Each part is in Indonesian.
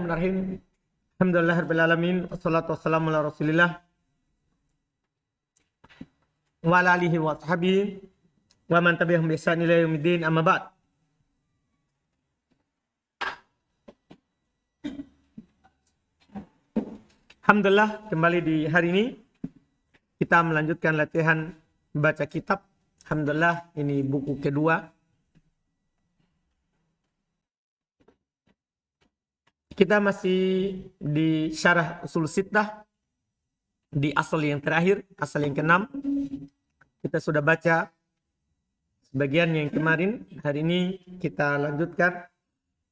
Bismillahirrahmanirrahim. Alhamdulillahirabbil alamin wassalatu wassalamu ala Rasulillah wa ala alihi wa sahbihi wa man tabi'ahum bi ihsan ila yaumiddin, amma ba'd. Alhamdulillah, kembali di hari ini kita melanjutkan latihan baca kitab. Alhamdulillah, ini buku kedua. Kita masih di syarah usul sittah, di asal yang terakhir, asal yang ke-6. Kita sudah baca sebagian yang kemarin. Hari ini kita lanjutkan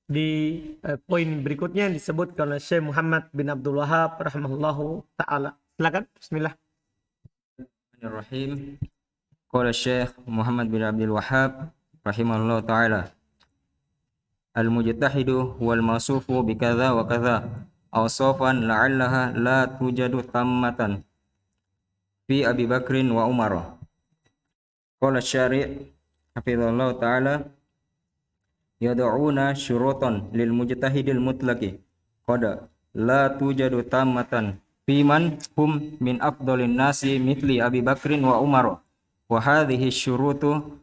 di poin berikutnya yang disebutkan oleh Syekh Muhammad bin Abdul Wahhab rahimahullahu ta'ala. Silakan, bismillah. Bismillahirrahmanirrahim. Qala Syekh Muhammad bin Abdul Wahhab rahimahullahu ta'ala, al-mujtahidu wal mausufu bi kadza wa kadza awsafan la'allaha la tujadu tammatan fi Abi Bakrin wa Umar. Qala syari' hafizallahu ta'ala, yad'una syurutan lil mujtahidil mutlaqi qad la tujadu tammatan fi man hum min afdhalin nasi mithli Abi Bakrin wa Umar, wa hadhihi syurutu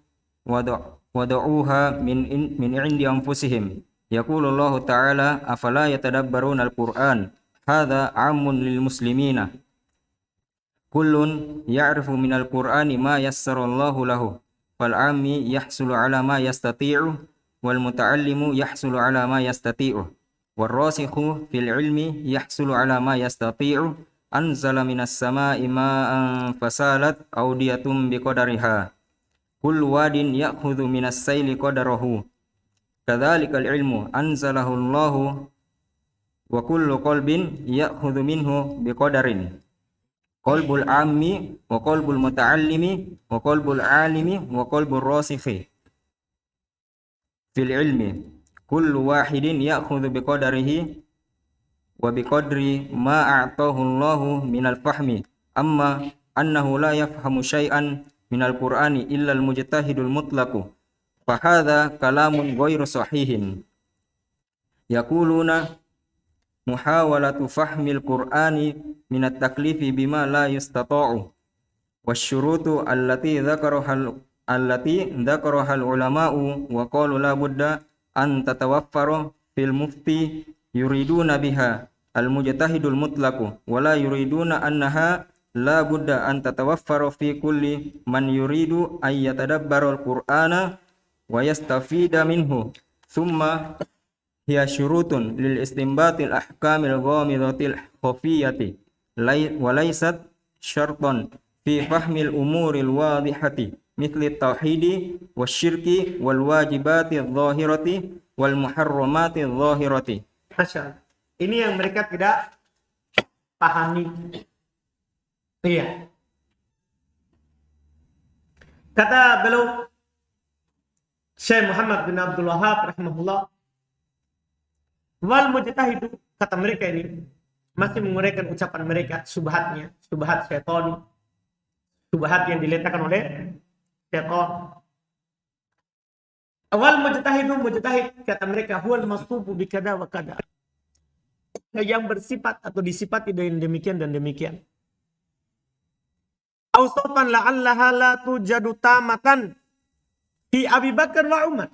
wada'uha min indi anfusihim. Yaqulullahu ta'ala, afala yatadabbaruna al-Qur'an, hadha 'amun lil muslimina, kullun ya'rifu min al-Qur'ani ma yassarallahu lahu, fal 'ammi yahsulu 'ala ma yastati'u wal muta'allimu yahsulu 'ala ma yastati'u war rasikhu fil 'ilmi yahsulu 'ala ma yastati'u. Anzala minas sama'i ma'an fasalat awdiyatum biqadariha, kullu wadin ya'khudhu minas sayli qadarahu, kadzalikal ilmu anzalahu Allahu, wa kullu qalbin ya'khudhu minhu biqadarin, qalbul ammi wa qalbul muta'allimi wa qalbul alimi wa qalbur rasikhi fil ilmi, kullu wahidin ya'khudhu biqadarihi wa biqadri ma a'tahu Allahu minal fahmi, amma annahu la yafhamu syai'an minal Qur'ani illa al-mujtahidul mutlaqu, fa hadha kalamun ghairu sahihin. Yaquluna muhawalatu fahmil Qur'ani minat taklifi bima la yustata'u, wasyurutu allati dzakaraha al-ulama'u wa qalu la budda an tatawaffara fil mufti yuriduna biha al-mujtahidul mutlaqu wa la yuriduna annaha la budda an tatawaffara fi kulli man yuridu ay yatadabbara al-Qur'ana wa yastafida minhu, thumma hiya syurutun lil istinbatil ahkamil ghamidatil khafiyati wa laysat syartan fi fahmil umuril wadihati mithli tauhidi wasyirki wal wajibati adh-dhahirati wal muharramati adh-dhahirati. Masya Allah. Ini yang mereka tidak pahami. Iya. Kata beliau Syekh Muhammad bin Abdul Wahhab rahimahullah, wal mujtahidu, kata mereka ini masih menguraikan ucapan mereka, subhatnya, subhat syaitan, subhat yang diletakkan oleh syaitan. Awal mujtahidu, mujtahid, kata mereka, huwal masubu bi kada wa kada, yang bersifat atau disifati dengan demikian dan demikian. Ausofan la'allaha la tujadu tamatan fi Abi Bakar wa Umar,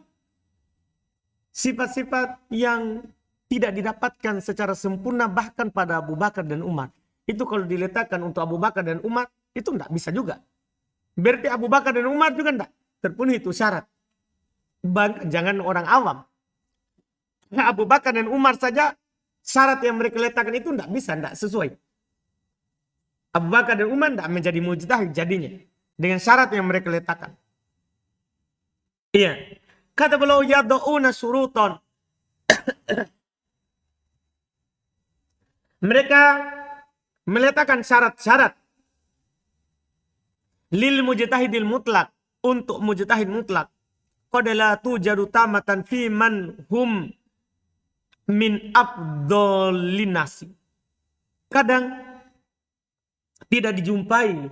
sifat-sifat yang tidak didapatkan secara sempurna bahkan pada Abu Bakar dan Umar. Itu kalau diletakkan untuk Abu Bakar dan Umar, itu tidak bisa juga. Berarti Abu Bakar dan Umar juga tidak terpenuhi itu syarat. Jangan orang awam. Nah, Abu Bakar dan Umar saja syarat yang mereka letakkan itu tidak bisa, tidak sesuai. Abu Bakar dan Umar tidak menjadi mujtahid jadinya dengan syarat yang mereka letakkan. Iya. Kata beliau, yad'una syurutan. Mereka meletakkan syarat-syarat lil mujtahidil mutlak, untuk mujtahid mutlak. Qad la tujadu tamatan fi man hum min afdhalin nasi. Kadang tidak dijumpai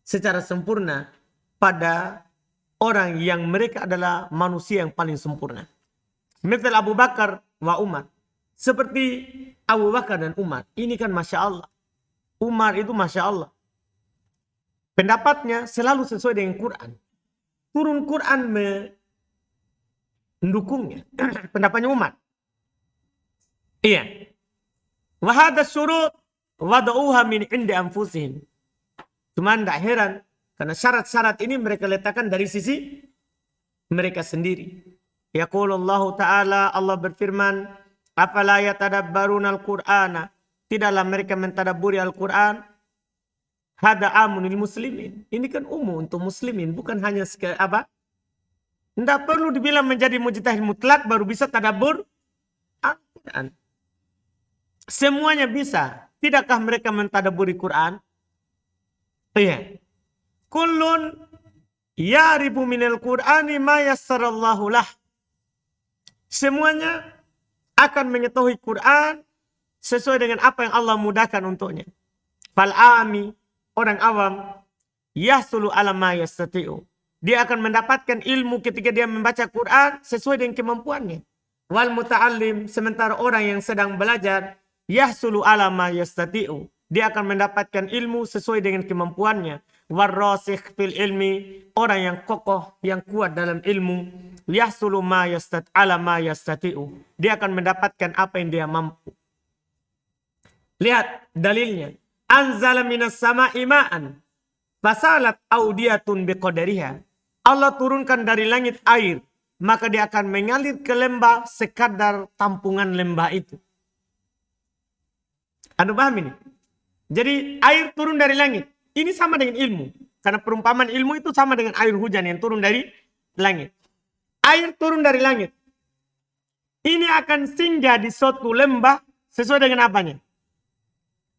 secara sempurna pada orang yang mereka adalah manusia yang paling sempurna. Misal Abu Bakar wa Umar. Seperti Abu Bakar dan Umar. Ini kan Masya Allah. Umar itu Masya Allah. Pendapatnya selalu sesuai dengan Quran. Turun Quran mendukungnya. Pendapatnya Umar. Iya. Wahada syurut wada'uha min indi anfusihim. Cuma tidak heran. Karena syarat-syarat ini mereka letakkan dari sisi mereka sendiri. Yaqulullahu ta'ala, Allah berfirman, afala yatadabbaruna al-Qur'ana. Tidaklah mereka mentadabburi Al-Quran. Hada amunil muslimin. Ini kan umum untuk muslimin. Bukan hanya apa? Tidak perlu dibilang menjadi mujtahid mutlak baru bisa tadabbur Al-Quran. Semuanya bisa. Tidakkah mereka mentadabburi Quran? Iya. Kullun ya'rifu minal Qur'ani ma yassarallahu lah. Semuanya akan mengetahui Quran sesuai dengan apa yang Allah mudahkan untuknya. Fal'ami, orang awam, yahsulu ala ma yastati'u. Dia akan mendapatkan ilmu ketika dia membaca Quran sesuai dengan kemampuannya. Wal muta'allim, sementara orang yang sedang belajar, yahsulu ala ma yastati'u. Dia akan mendapatkan ilmu sesuai dengan kemampuannya. Warrasikh fil ilmi, orang yang kokoh, yang kuat dalam ilmu, yahsulu ma ala ma yastati'u. Dia akan mendapatkan apa yang dia mampu. Lihat dalilnya. Anzala minas sama'i ma'an fasalat audiyatun biqadariha. Allah turunkan dari langit air, maka dia akan mengalir ke lembah sekadar tampungan lembah itu. Anda paham ini? Jadi air turun dari langit. Ini sama dengan ilmu. Karena perumpamaan ilmu itu sama dengan air hujan yang turun dari langit. Air turun dari langit. Ini akan singgah di suatu lembah sesuai dengan apanya?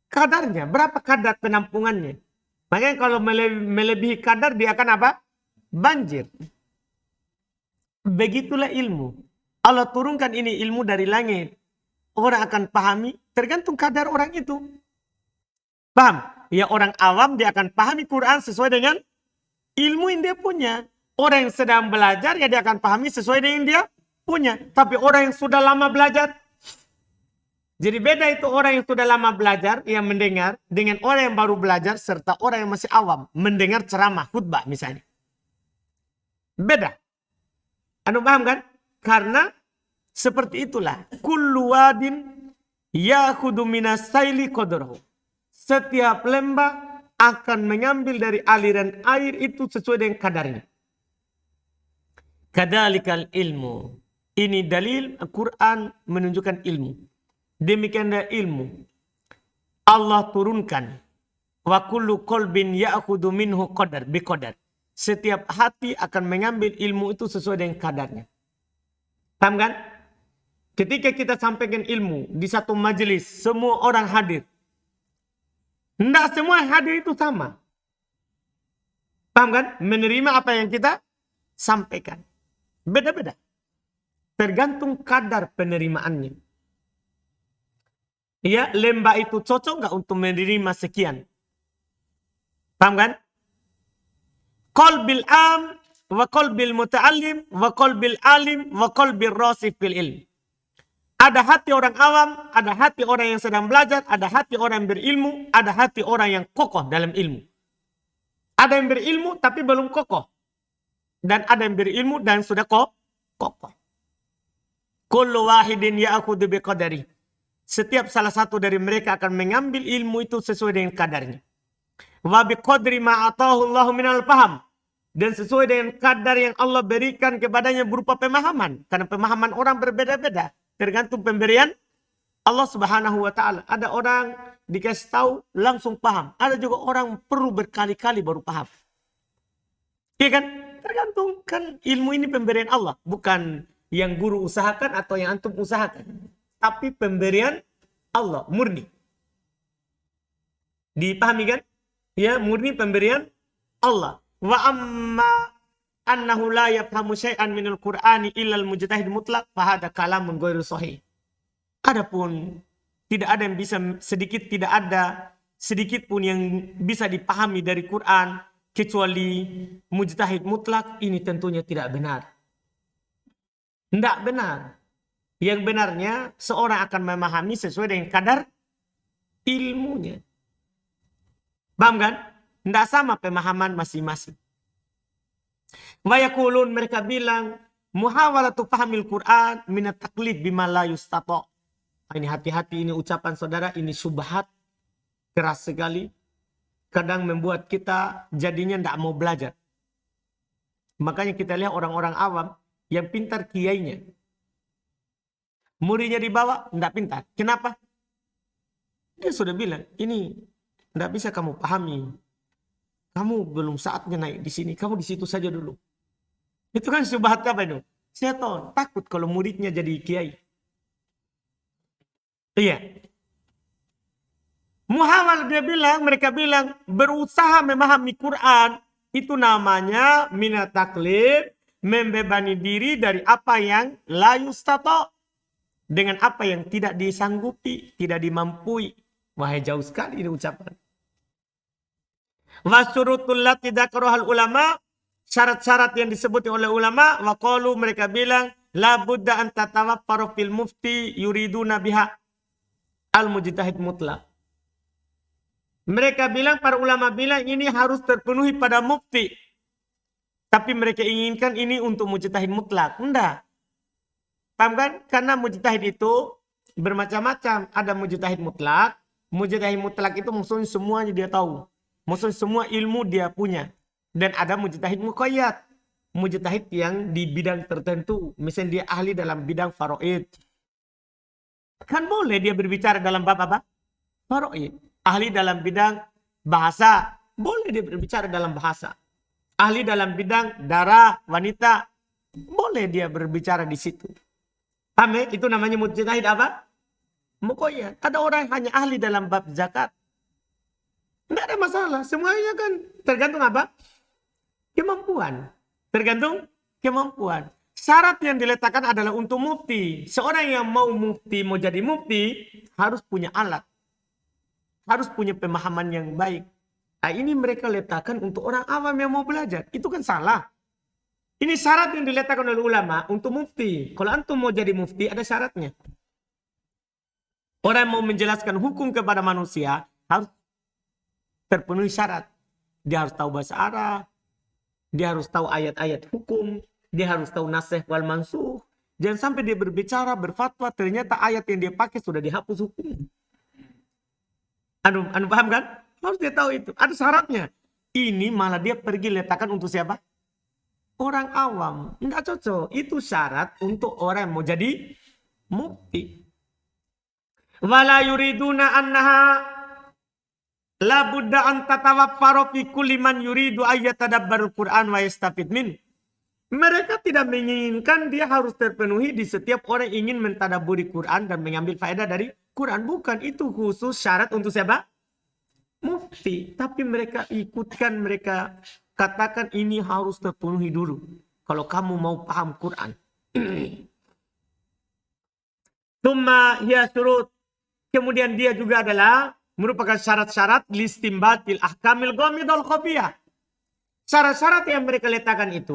Kadarnya. Berapa kadar penampungannya? Makanya kalau melebihi kadar dia akan apa? Banjir. Begitulah ilmu. Allah turunkan ini ilmu dari langit. Orang akan pahami tergantung kadar orang itu. Paham? Ya orang awam dia akan pahami Quran sesuai dengan ilmu yang dia punya. Orang yang sedang belajar ya dia akan pahami sesuai dengan dia punya. Tapi orang yang sudah lama belajar. Jadi beda itu orang yang sudah lama belajar yang mendengar dengan orang yang baru belajar serta orang yang masih awam mendengar ceramah khutbah misalnya. Beda. Anda paham kan? Karena seperti itulah. Kullu wadin ya'khudhu minas sayli qadrahu. Setiap lembah akan mengambil dari aliran air itu sesuai dengan kadarnya. Kadzalikal ilmu. Ini dalil Al-Quran menunjukkan ilmu. Demikianlah ilmu. Allah turunkan. Wa kullu qalbin ya'khudhu minhu qadar biqadar. Setiap hati akan mengambil ilmu itu sesuai dengan kadarnya. Paham kan? Ketika kita sampaikan ilmu di satu majelis, semua orang hadir. Tidak semua hadir itu sama. Paham kan? Menerima apa yang kita sampaikan. Beda-beda. Tergantung kadar penerimaannya. Ya, lembah itu cocok nggak untuk menerima sekian? Paham kan? Qalbil am, wa qalbil muta'allim, wa qalbil alim, wa qalbil rasif fil ilm. Ada hati orang awam, ada hati orang yang sedang belajar, ada hati orang yang berilmu, ada hati orang yang kokoh dalam ilmu. Ada yang berilmu tapi belum kokoh. Dan ada yang berilmu dan sudah kokoh. Kullu wahidin ya'khudhu biqadari. Setiap salah satu dari mereka akan mengambil ilmu itu sesuai dengan kadarnya. Wa biqadri ma atahu Allahu minal faham. Dan sesuai dengan kadar yang Allah berikan kepadanya berupa pemahaman. Karena pemahaman orang berbeda-beda. Tergantung pemberian Allah subhanahu wa ta'ala. Ada orang dikasih tahu langsung paham. Ada juga orang perlu berkali-kali baru paham. Iya kan? Tergantung kan ilmu ini pemberian Allah. Bukan yang guru usahakan atau yang antum usahakan. Tapi pemberian Allah murni. Dipahami kan? Ya, murni pemberian Allah. Wa amma annahu la yafhamu syai'an minal Qur'ani illal mujtahid mutlak fahada kalamun ghairu sahih. Adapun tidak ada yang bisa tidak ada sedikit pun yang bisa dipahami dari Quran kecuali mujtahid mutlak, ini tentunya tidak benar. Tidak benar. Yang benarnya seorang akan memahami sesuai dengan kadar ilmunya. Paham kan? Tidak sama pemahaman masing-masing. Wa yaqulun, mereka bilang, muhawalatu fahamil Quran minat taklid bima la yustata. Ini hati-hati, ini ucapan saudara, ini syubhat keras sekali. Kadang membuat kita jadinya tidak mau belajar. Makanya kita lihat orang-orang awam yang pintar kiainya. Muridnya dibawa, tidak pintar. Kenapa? Dia sudah bilang, ini tidak bisa kamu pahami. Kamu belum saatnya naik di sini. Kamu di situ saja dulu. Itu kan syubhat apa itu? Setan takut kalau muridnya jadi kiai. Iya. Muhawal mereka bilang berusaha memahami Quran itu namanya minat taklid, membebani diri dari apa yang la yustato, dengan apa yang tidak disanggupi, tidak dimampui. Wahai jauh sekali ini ucapan. Wasyurutul lati dzakaraha ulama, syarat-syarat yang disebut oleh ulama, waqalu, mereka bilang la budda an tatawaffaru fil mufti yuriduna biha al mujtahid mutlak. Mereka bilang, para ulama bilang ini harus terpenuhi pada mufti. Tapi mereka inginkan ini untuk mujtahid mutlak. Enggak. Paham kan? Karena mujtahid itu bermacam-macam. Ada mujtahid mutlak. Mujtahid mutlak itu maksudnya semuanya dia tahu. Maksudnya semua ilmu dia punya. Dan ada mujtahid muqayyad. Mujtahid yang di bidang tertentu. Misalnya dia ahli dalam bidang faraid. Kan boleh dia berbicara dalam bab apa? Faraid. Ahli dalam bidang bahasa. Boleh dia berbicara dalam bahasa. Ahli dalam bidang darah, wanita. Boleh dia berbicara di situ. Paham ya? Itu namanya mujtahid apa? Muqayyad. Ada orang yang hanya ahli dalam bab zakat. Tidak ada masalah. Semuanya kan tergantung apa? Kemampuan. Tergantung kemampuan. Syarat yang diletakkan adalah untuk mufti. Seorang yang mau mufti, mau jadi mufti, harus punya alat. Harus punya pemahaman yang baik. Nah, ini mereka letakkan untuk orang awam yang mau belajar. Itu kan salah. Ini syarat yang diletakkan oleh ulama untuk mufti. Kalau antum mau jadi mufti, ada syaratnya. Orang yang mau menjelaskan hukum kepada manusia harus terpenuhi syarat. Dia harus tahu bahasa Arab. Dia harus tahu ayat-ayat hukum. Dia harus tahu nasikh wal mansukh. Jangan sampai dia berbicara, berfatwa, ternyata ayat yang dia pakai sudah dihapus hukum. Anu paham kan? Harus dia tahu itu. Ada syaratnya. Ini malah dia pergi letakkan untuk siapa? Orang awam. Enggak cocok. Itu syarat untuk orang yang mau jadi mufti. Wala yuriduna annaha la budda an tatawaffaru fi kulli man yuridu ayyatadabbarul Qur'an wa yastafid min. Mereka tidak menginginkan dia harus terpenuhi di setiap orang ingin mentadaburi Quran dan mengambil faedah dari Quran. Bukan, itu khusus syarat untuk siapa? Mufti. Tapi mereka ikutkan, mereka katakan ini harus terpenuhi dulu. Kalau kamu mau paham Quran. Tsumma hiya syurut. Kemudian dia juga adalah merupakan syarat-syarat listimbatil ahkamil ghamidul khafiyah. Syarat-syarat yang mereka letakkan itu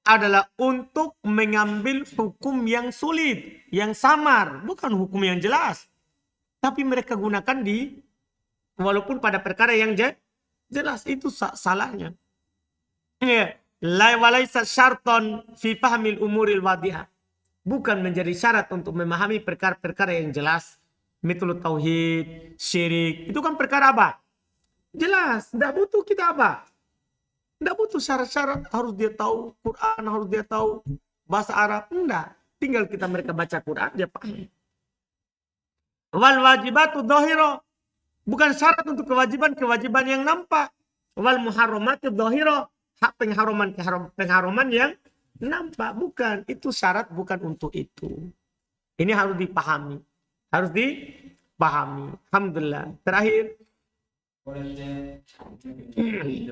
adalah untuk mengambil hukum yang sulit, yang samar, bukan hukum yang jelas. Tapi mereka gunakan walaupun pada perkara yang jelas, itu salahnya. Ya, la walaysa syarton fi fahmil umuril wadihah. Bukan menjadi syarat untuk memahami perkara-perkara yang jelas. Mitul tauhid, syirik, itu kan perkara apa? Jelas, tidak butuh kita apa? Tidak butuh syarat-syarat, harus dia tahu Quran, harus dia tahu bahasa Arab. Enggak, tinggal mereka baca Quran, dia paham. Wal wajibatu dhahira, bukan syarat untuk kewajiban yang nampak. Wal muharramatu dhahira, hak pengharaman yang nampak. Bukan, itu syarat bukan untuk itu. Ini harus dipahami. Harus dipahami. Alhamdulillah. Terakhir.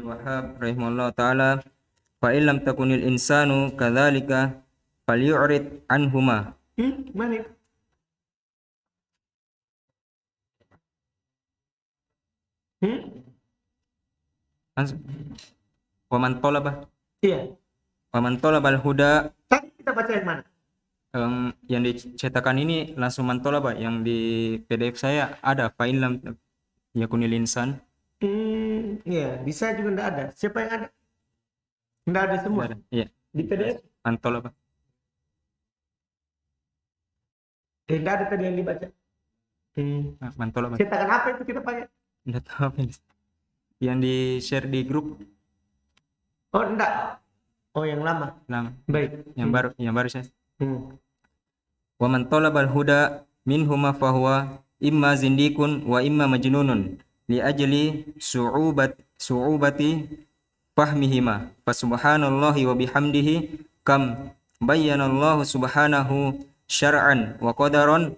Wahab rahimahullah ta'ala, fa illam takunil insanu kadzalika falyu'rid anhuma. Mana itu? Wa man talaba. Iya. Wa man talaba al-huda. Tadi kita baca yang mana? yang dicetakan ini langsung mantol apa? Yang di PDF saya ada fa'in lam yakunil insan. Ya, bisa juga enggak ada. Siapa yang ada? Enggak ada semua. Ada. Iya. Di PDF. Mantol apa? Enggak ada tadi yang dibaca. Mantol apa? Cetakan apa itu kita pakai? Enggak tahu apa ini. Yang di share di grup Oh, enggak. Oh, yang lama. lama. Baik. Yang baru saya. Hmm. Wa man talabal huda minhuma fahuwa imma zindikun wa imma majnunun li ajli su'ubati fahmihima fa subhanallahi wa bihamdihi kam bayyana Allah subhanahu syar'an wa qadaran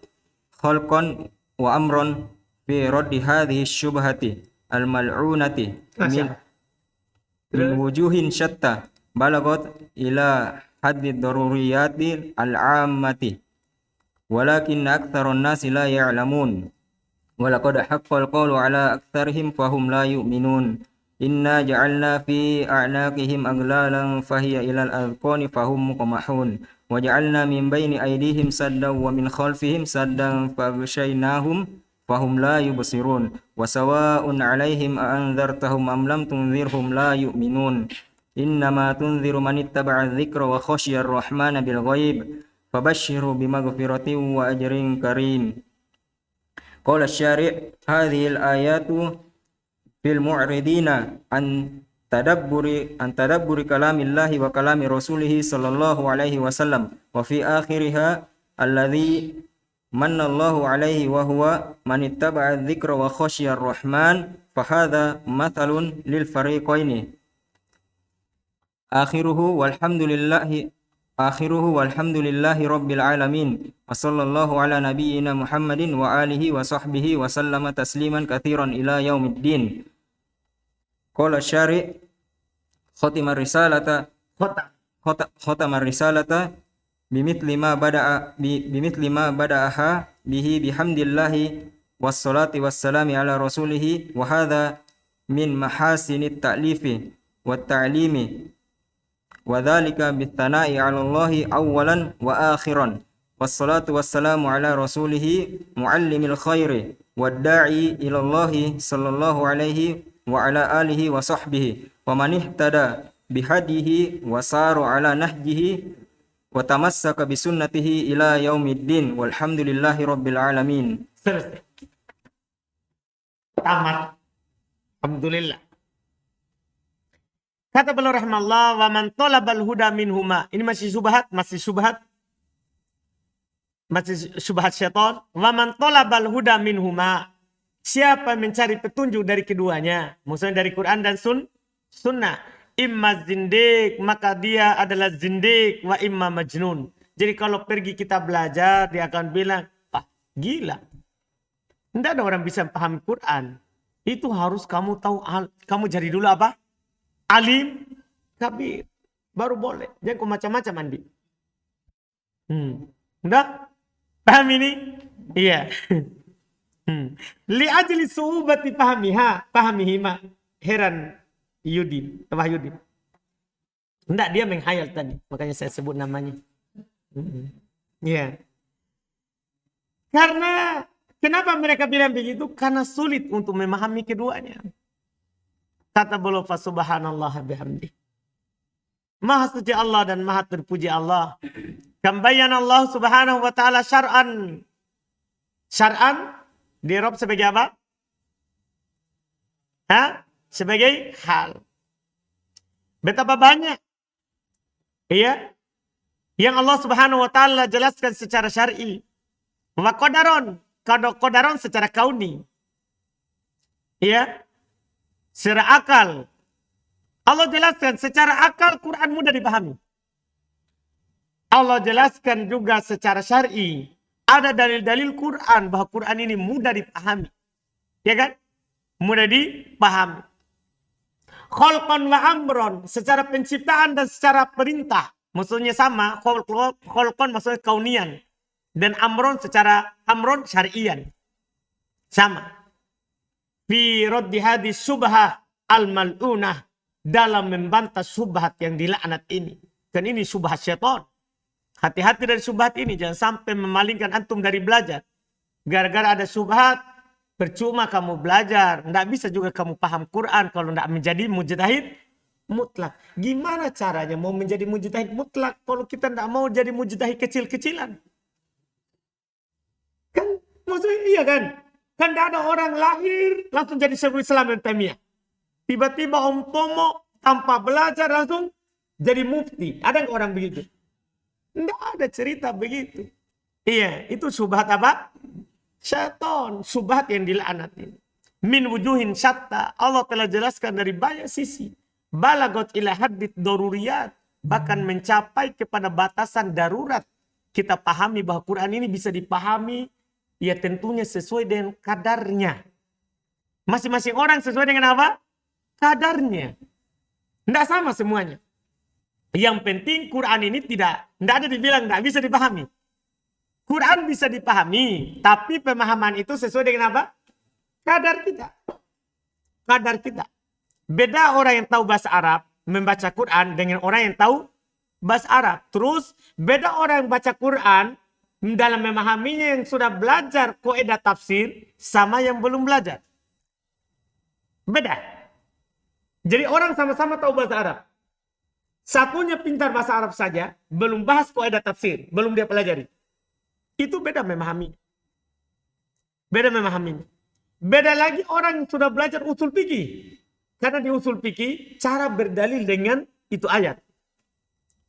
khalqan wa amran fi raddi hadhihi syubhati al mal'unati min wujuhin syatta balagot ila haddi daruriyati al-ammati walakin aktharun nasi la ya'lamun walaqad haqqal qawlu ala aktharihim fahum la yu'minun inna ja'alna fi a'naqihim aglalan fahiya ilal adqani fahum muqmahun wa ja'alna min baini aydihim saddan wa min khalfihim saddan faghshaynahum fahum la yubsirun wa sawa'un 'alaihim a anzartahum am lam tunzirhum la yu'minun innama tunziru man ittaba'a adh-dhikra wa khashiya ar-rahmana bil ghaib fabashshirhu bimaghfiratin wa ajrin karim. Qala asy-syari' hadhihi al-ayatu fil mu'ridina an tadabburi kalamillahi wa kalami rasulih sallallahu alaihi wasallam wa fi akhiriha alladhi manna Allahu alaihi wa huwa man ittaba'a adh-dhikra wa khashiya ar-rahman fa hadha mathalun lil fariqaini akhiruhu walhamdulillahi rabbil alamin wa sallallahu ala nabiyyina Muhammadin wa alihi wa sahbihi wa sallama tasliman katsiran ila yaumiddin. Qala syari' khatama risalata bimithli ma bada'aha bihi bihamdillahi wassalati wassalami ala rasulih wa hadha min mahasinit ta'lifi wat ta'limi wa dzalika bitsana'i 'ala Allahi awwalan wa akhiran wassalatu wassalamu ala rasulih muallimil khairi wad-da'i ila Allahi sallallahu alaihi wa ala alihi wa sahbihi wa man ihtada bihadihi wa saru ala nahjihi wa tamassaka bi sunnatihi ila yaumiddin walhamdulillahi rabbil alamin. Selesai. Tamat. Alhamdulillah. Kata beliau rahimahullah, wa man talabal huda minhuma. Ini masih syubhat syaitan. Wa man talabal huda minhuma. Siapa mencari petunjuk dari keduanya, maksudnya dari Quran dan sunnah, imma zindik, maka dia adalah zindik, wa imma majnun. Jadi kalau pergi kita belajar, dia akan bilang, gila. Tidak ada orang bisa paham Quran. Itu harus kamu tahu, kamu jadi dulu apa? Alim, kabir, baru boleh. Jangan kau macam-macam Andi. Enggak? Paham ini? Iya. Li ajli su'ubati pahmihima. Heran Yudin, Tabah Yudin. Enggak, dia menghayal tadi. Makanya saya sebut namanya. Iya. Karena, kenapa mereka bilang begitu? Karena sulit untuk memahami keduanya. Kata beliau fa subhanallah bihamdi. Maha suci Allah dan maha terpuji Allah. Kambayan Allah subhanahu wa ta'ala syar'an. Syar'an di Arab sebagai apa? Sebagai hal. Betapa banyak. Iya. Yang Allah subhanahu wa ta'ala jelaskan secara syar'i. Wa qadaron. Qadaron secara kauni. Iya. Secara akal. Allah jelaskan secara akal Quran mudah dipahami. Allah jelaskan juga secara syar'i. Ada dalil-dalil Quran bahwa Quran ini mudah dipahami. Ya kan? Mudah dipahami. Khalqan wa amron. Secara penciptaan dan secara perintah. Maksudnya sama. Khalqan maksudnya kaunian. Dan amron secara amron syar'ian. Sama. Fi raddi hadis subhah al-mal'unah, dalam membantah subhat yang dilaknat ini. Dan ini subhat syaitan. Hati-hati dari syubhat ini. Jangan sampai memalingkan antum dari belajar. Gara-gara ada syubhat, percuma kamu belajar. Tidak bisa juga kamu paham Quran kalau tidak menjadi mujtahid mutlak. Gimana caranya mau menjadi mujtahid mutlak kalau kita tidak mau jadi mujtahid kecil-kecilan? Kan maksudnya iya kan? Kan tidak ada orang lahir langsung jadi Syekhul Islam Ibnu Taimiyah. Tiba-tiba Om Tomo tanpa belajar langsung jadi mufti. Ada nggak orang begitu? Tidak ada cerita begitu. Iya, itu syubhat apa? Syaitan. Syubhat yang dilaknati. Min wujuhin syatta. Allah telah jelaskan dari banyak sisi. Balagot ila haddit daruriyat. Bahkan mencapai kepada batasan darurat. Kita pahami bahwa Quran ini bisa dipahami. Ya tentunya sesuai dengan kadarnya. Masing-masing orang sesuai dengan apa? Kadarnya. Tidak sama semuanya. Yang penting Quran ini tidak ada dibilang tidak bisa dipahami. Quran bisa dipahami, tapi pemahaman itu sesuai dengan apa? Kadar kita. Kadar kita. Beda orang yang tahu bahasa Arab membaca Quran dengan orang yang tahu bahasa Arab. Terus beda orang yang baca Quran dalam memahaminya yang sudah belajar kaidah tafsir sama yang belum belajar. Beda. Jadi orang sama-sama tahu bahasa Arab. Satunya pintar bahasa Arab saja, belum bahas kaidah tafsir, belum dia pelajari. Itu beda memahaminya. Beda memahaminya. Beda lagi orang yang sudah belajar usul fikih. Karena di usul fikih cara berdalil dengan itu ayat.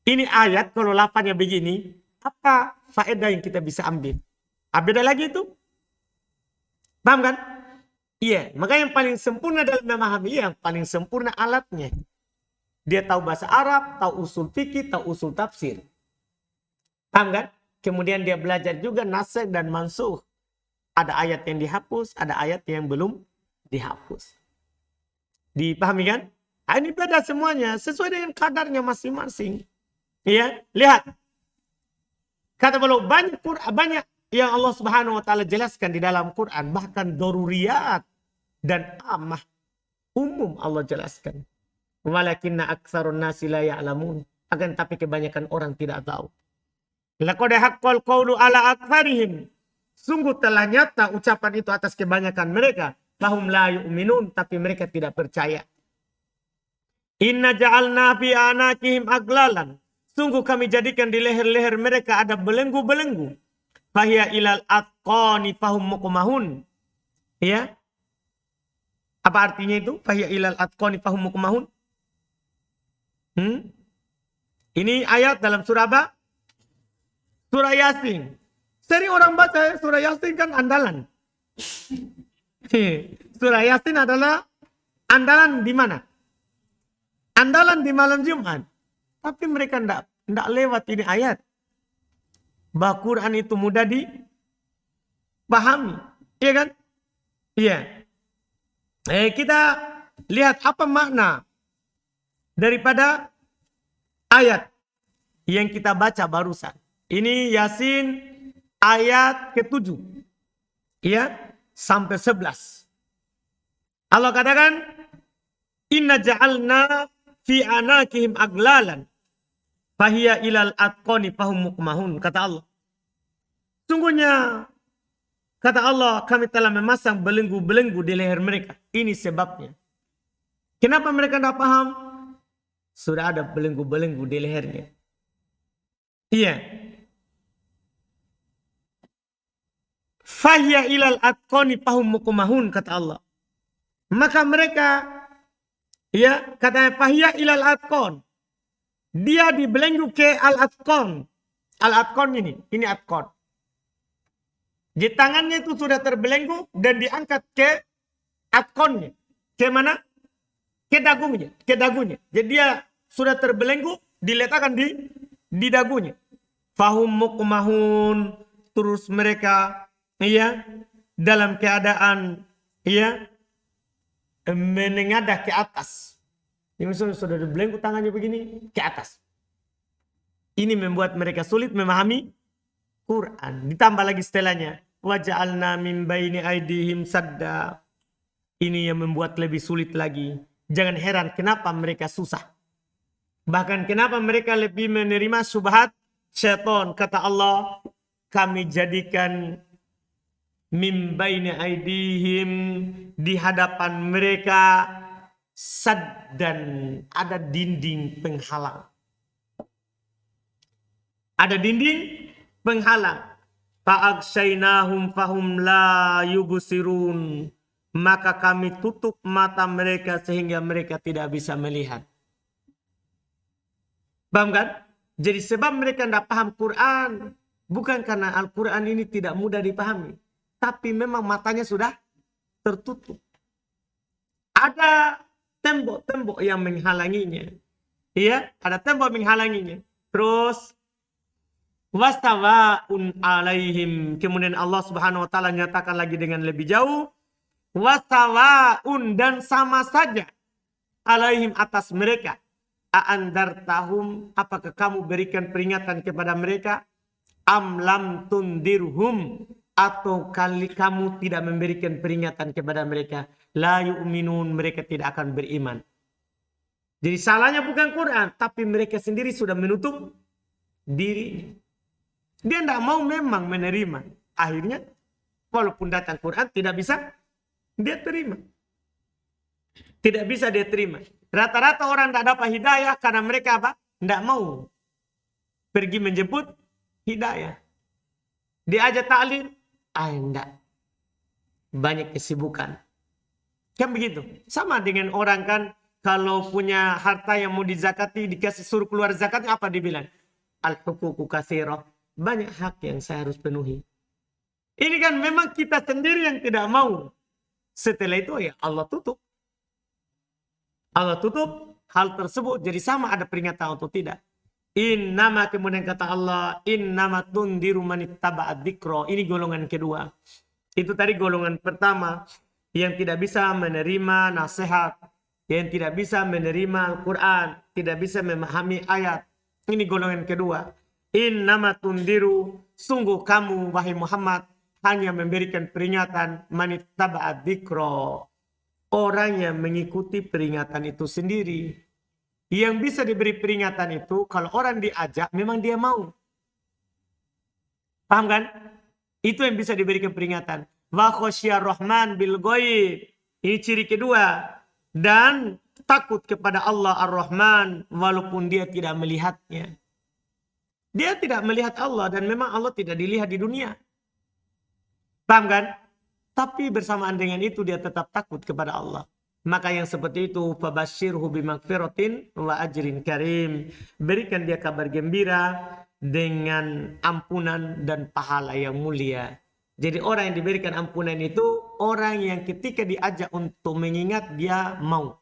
Ini ayat kalau lafaznya begini, apa faedah yang kita bisa ambil? Beda lagi itu. Paham kan? Iya, maka yang paling sempurna dalam memahami, yang paling sempurna alatnya. Dia tahu bahasa Arab, tahu usul fikih, tahu usul tafsir. Paham kan? Kemudian dia belajar juga nasikh dan mansukh. Ada ayat yang dihapus, ada ayat yang belum dihapus. Dipahami kan? Nah, ini beda semuanya, sesuai dengan kadarnya masing-masing. Ya, lihat. Kata beliau banyak yang Allah Subhanahu wa taala jelaskan di dalam Quran, bahkan daruriyat dan amah umum Allah jelaskan. Walakinna aktsarun nasi la ya'lamun. Akan tapi kebanyakan orang tidak tahu. Laqad haqqal qawlu ala aktsarihim. Sungguh telah nyata ucapan itu atas kebanyakan mereka. Lahum la yu'minun, tapi mereka tidak percaya. Inna ja'alna fi anakihim aglalan. Sungguh kami jadikan di leher-leher mereka ada belenggu-belenggu. Fahiya ilal atqani fahum muqmahun. Ya. Apa artinya itu? Fahiya ilal atqani fahum muqmahun. Ini ayat dalam surah apa? Surah Yasin. Sering orang baca surah Yasin kan andalan. Surah Yasin adalah andalan di mana? Andalan di malam Jumat. Tapi mereka tidak lewat ini ayat. Bahwa Quran itu mudah dipahami. Iya kan? Iya. Kita lihat apa makna daripada ayat yang kita baca barusan. Ini Yasin ayat ke-7. Ya, sampai 11. Allah katakan, Inna ja'alna fi anakihim aglalan. Fahiya ilal atqani fahum muqmahun. Kata Allah. Sungguhnya, kata Allah, kami telah memasang belenggu-belenggu di leher mereka. Ini sebabnya. Kenapa mereka tidak paham? Sudah ada belenggu-belenggu di lehernya. Iya. Fahya ilal atqani fahum muqmahun, kata Allah. Maka mereka, ya, katanya fahya ilal atqan. Dia dibelenggu ke al-atqan. Al-atqan ini atqan. Di tangannya itu sudah terbelenggu dan diangkat ke atqannya. Ke mana? Ke dagunya. Jadi dia sudah terbelenggu, diletakkan di dagunya. Fahum muqmahun, terus mereka ya dalam keadaan ya menengadah ke atas. Ini misalnya sudah dibelenggu tangannya begini ke atas. Ini membuat mereka sulit memahami Quran. Ditambah lagi setelahnya, waja'alna min baini aidihim sadda. Ini yang membuat lebih sulit lagi. Jangan heran kenapa mereka susah. Bahkan kenapa mereka lebih menerima syubhat syaitan. Kata Allah, kami jadikan min baini aidihim, di hadapan mereka, saddan, ada dinding penghalang. Ada dinding penghalang. Fa'akshaynahum fahum la yubsirun. Maka kami tutup mata mereka sehingga mereka tidak bisa melihat. Paham kan? Jadi sebab mereka tidak paham Quran, bukan karena Al-Quran ini tidak mudah dipahami, tapi memang matanya sudah tertutup. Ada tembok-tembok yang menghalanginya. Iya, ada tembok menghalanginya. Terus wastawa'un alaihim. Kemudian Allah Subhanahu wa taala nyatakan lagi dengan lebih jauh, wastawa'un, dan sama saja, alaihim, atas mereka. A'andartahum, apakah kamu berikan peringatan kepada mereka? Am lam tundirhum, atau kali kamu tidak memberikan peringatan kepada mereka? La yu'minun, mereka tidak akan beriman. Jadi salahnya bukan Quran, tapi mereka sendiri sudah menutup diri. Dia tidak mau memang menerima. Akhirnya walaupun datang Quran tidak bisa dia terima. Tidak bisa dia terima. Rata-rata orang tidak dapat hidayah karena mereka apa? Tidak mau pergi menjemput hidayah. Diajak taklim, tidak. Banyak kesibukan. Kan begitu. Sama dengan orang kan, kalau punya harta yang mau dizakati, dikasih suruh keluar zakatnya, apa dibilang? Al-huququ katsirah. Banyak hak yang saya harus penuhi. Ini kan memang kita sendiri yang tidak mau. Setelah itu ya Allah tutup. Allah tutup hal tersebut. Jadi sama ada peringatan atau tidak. Innama, kemudian kata Allah, innama tundiru manittaba'ad dzikra. Ini golongan kedua. Itu tadi golongan pertama yang tidak bisa menerima nasihat, yang tidak bisa menerima Al-Quran, tidak bisa memahami ayat. Ini golongan kedua. Innama tundiru, sungguh kamu wahai Muhammad hanya memberikan peringatan manittaba'ad dzikra. Orang yang mengikuti peringatan itu sendiri. Yang bisa diberi peringatan itu kalau orang diajak memang dia mau. Paham kan? Itu yang bisa diberikan peringatan. Wa khasyar rahman bil ghaib. Ini ciri kedua. Dan takut kepada Allah Ar-Rahman walaupun dia tidak melihatnya. Dia tidak melihat Allah dan memang Allah tidak dilihat di dunia. Paham kan? Tapi bersamaan dengan itu dia tetap takut kepada Allah. Maka yang seperti itu, fabashshirhu bimaghfiratin wa ajrin karim. Berikan dia kabar gembira dengan ampunan dan pahala yang mulia. Jadi orang yang diberikan ampunan itu orang yang ketika diajak untuk mengingat dia mau.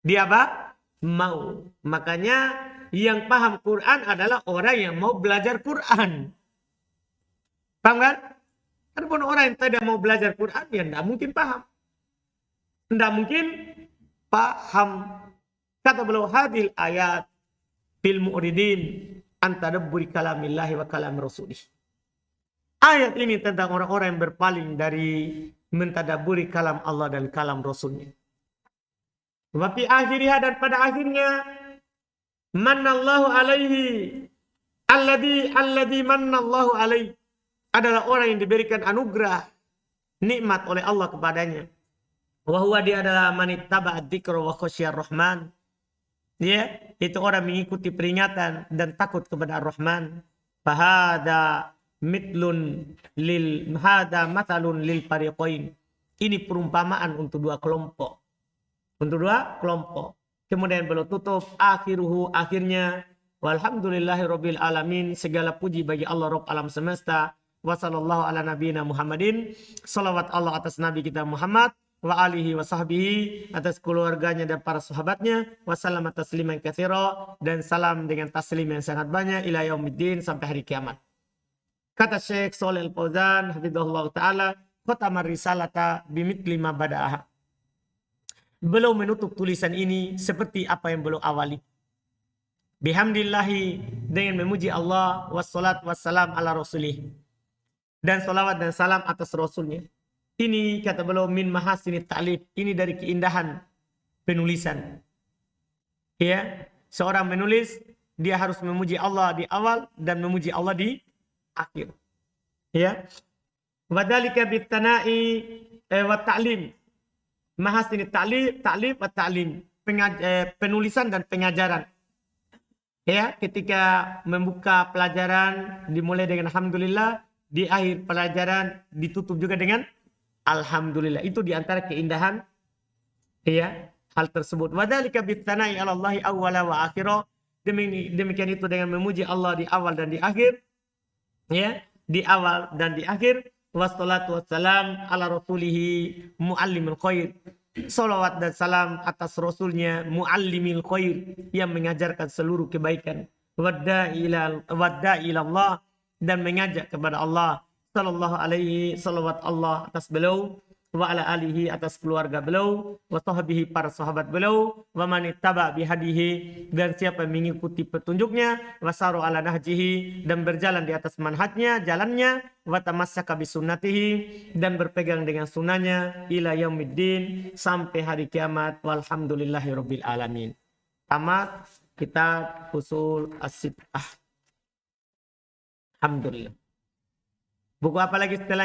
Dia apa? Mau. Makanya yang paham Quran adalah orang yang mau belajar Quran. Paham kan? Adapun orang yang tidak mau belajar Quran, ya tidak mungkin paham. Tidak mungkin paham. Kata beliau, hadil ayat fil mu'ridin an tadabburi kalamillahi wa kalam rasulih. Ayat ini tentang orang-orang yang berpaling dari mentadabburi kalam Allah dan kalam Rasulnya. Wa fi akhiriha, dan pada akhirnya, mannallahu alaihi, alladhi mannallahu alaihi, adalah orang yang diberikan anugerah nikmat oleh Allah kepadanya. Wa huwa, dia adalah manittaba dzikra wa khasyar rahman. Ya, itu orang mengikuti peringatan dan takut kepada Ar-Rahman. Fahada mitlun lil hada matalun lil fariqain. Ini perumpamaan untuk dua kelompok. Untuk dua kelompok. Kemudian beliau tutup akhiruhu, akhirnya, walhamdulillahirabbil alamin, segala puji bagi Allah Rabb alam semesta. Wassallallahu ala nabiyina Muhammadin, salawat Allah atas nabi kita Muhammad, wa alihi wa sahbihi, atas keluarganya dan para sahabatnya, wassalam tasliman katsira, dan salam dengan taslim yang sangat banyak, ila yaumiddin, sampai hari kiamat. Kata Syekh Shalih Al-Fauzan hafizahullah taala, khatamar risalata bimithli ma bada'aha. Beliau menutup tulisan ini seperti apa yang beliau awali. Bihamdillahi, dengan memuji Allah, wassalat wassalam ala rasulih, dan salawat dan salam atas Rasulnya. Ini kata beliau min mahasini ta'lif, ini dari keindahan penulisan. Ya, seorang menulis dia harus memuji Allah di awal dan memuji Allah di akhir. Ya. Wadzalika bitana'i wa ta'lim. Mahasini ta'lim wa ta'lim. Penulisan dan pengajaran. Ya, ketika membuka pelajaran dimulai dengan alhamdulillah, di akhir pelajaran ditutup juga dengan alhamdulillah. Itu diantara keindahan ya hal tersebut. Wadzalika bitana'i 'ala Allahi awwala wa akhira. Demikian itu dengan memuji Allah di awal dan di akhir. Ya, di awal dan di akhir. Wassalatu wassalam ala rasulihi muallimil khair. Salawat dan salam atas rasulnya muallimil khair, yang mengajarkan seluruh kebaikan. Wadda'i ilallah, dan mengajak kepada Allah. Sallallahu alaihi, salawat Allah atas beliau, wa ala alihi, atas keluarga beliau, wa sahbihi, para sahabat beliau, wa man ittaba bihadihi, dan siapa yang mengikuti petunjuknya, wa saru ala nahjihi, dan berjalan di atas manhajnya, jalannya, wa tamassaka bisunnatihi, dan berpegang dengan sunnahnya, ila yaumiddin, sampai hari kiamat. Walhamdulillahi rabbil alamin. Tamat kitab usul as-sittah. Alhamdulillah. Buku apa lagi setelah